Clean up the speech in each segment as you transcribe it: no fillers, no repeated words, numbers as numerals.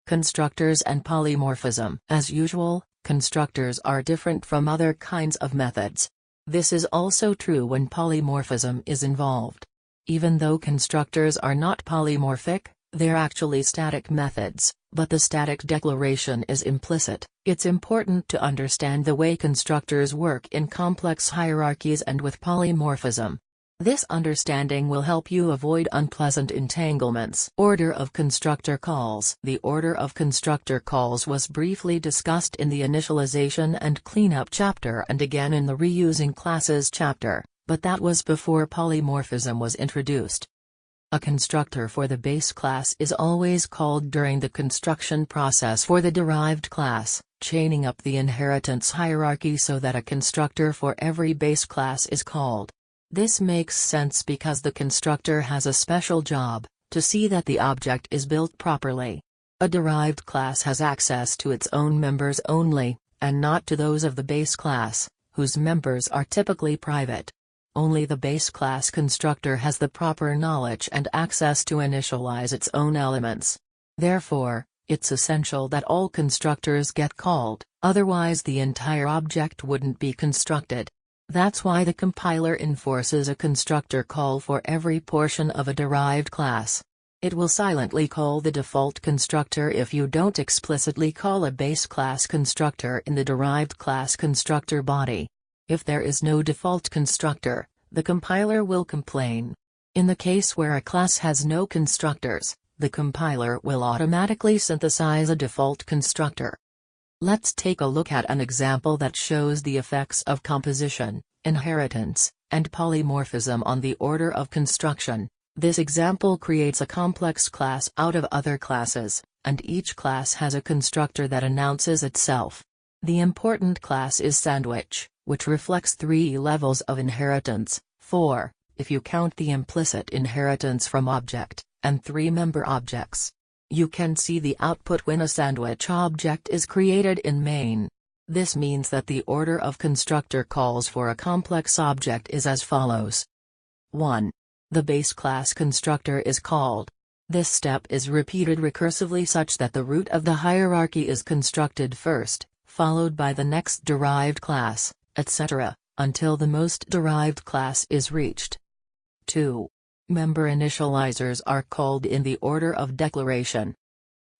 Constructors and polymorphism. As usual, constructors are different from other kinds of methods. This is also true when polymorphism is involved. Even though constructors are not polymorphic, they're actually static methods, but the static declaration is implicit. It's important to understand the way constructors work in complex hierarchies and with polymorphism. This understanding will help you avoid unpleasant entanglements. Order of constructor calls. The order of constructor calls was briefly discussed in the initialization and cleanup chapter and again in the reusing classes chapter, but that was before polymorphism was introduced. A constructor for the base class is always called during the construction process for the derived class, chaining up the inheritance hierarchy so that a constructor for every base class is called. This makes sense because the constructor has a special job, to see that the object is built properly. A derived class has access to its own members only, and not to those of the base class, whose members are typically private. Only the base class constructor has the proper knowledge and access to initialize its own elements. Therefore, it's essential that all constructors get called, otherwise the entire object wouldn't be constructed. That's why the compiler enforces a constructor call for every portion of a derived class. It will silently call the default constructor if you don't explicitly call a base class constructor in the derived class constructor body. If there is no default constructor, the compiler will complain. In the case where a class has no constructors, the compiler will automatically synthesize a default constructor. Let's take a look at an example that shows the effects of composition, inheritance, and polymorphism on the order of construction. This example creates a complex class out of other classes, and each class has a constructor that announces itself. The important class is sandwich, which reflects 3 levels of inheritance, 4, if you count the implicit inheritance from object, and 3 member objects. You can see the output when a sandwich object is created in main. This means that the order of constructor calls for a complex object is as follows. 1. The base class constructor is called. This step is repeated recursively such that the root of the hierarchy is constructed first, followed by the next derived class, etc., until the most derived class is reached. 2. Member initializers are called in the order of declaration.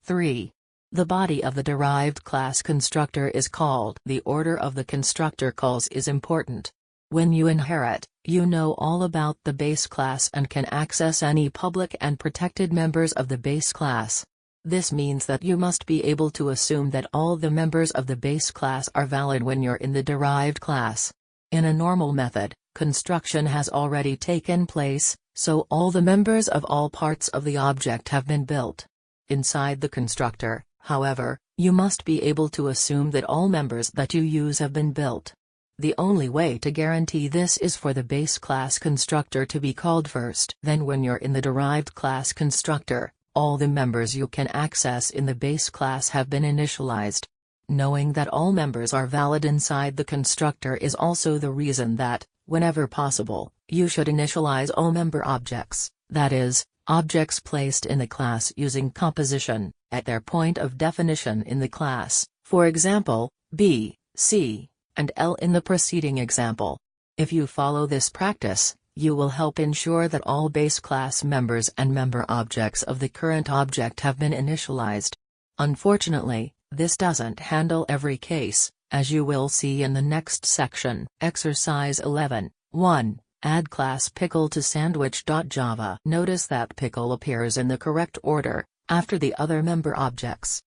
3. The body of the derived class constructor is called. The order of the constructor calls is important. When you inherit, you know all about the base class and can access any public and protected members of the base class. This means that you must be able to assume that all the members of the base class are valid when you're in the derived class. In a normal method, construction has already taken place, so all the members of all parts of the object have been built. Inside the constructor, however, you must be able to assume that all members that you use have been built. The only way to guarantee this is for the base class constructor to be called first. Then when you're in the derived class constructor, all the members you can access in the base class have been initialized. Knowing that all members are valid inside the constructor is also the reason that, whenever possible, you should initialize all member objects, that is, objects placed in the class using composition, at their point of definition in the class, for example, B, C, and L in the preceding example. If you follow this practice, you will help ensure that all base class members and member objects of the current object have been initialized. Unfortunately, this doesn't handle every case, as you will see in the next section. Exercise 11, 1. Add class pickle to sandwich.java. Notice that pickle appears in the correct order, after the other member objects.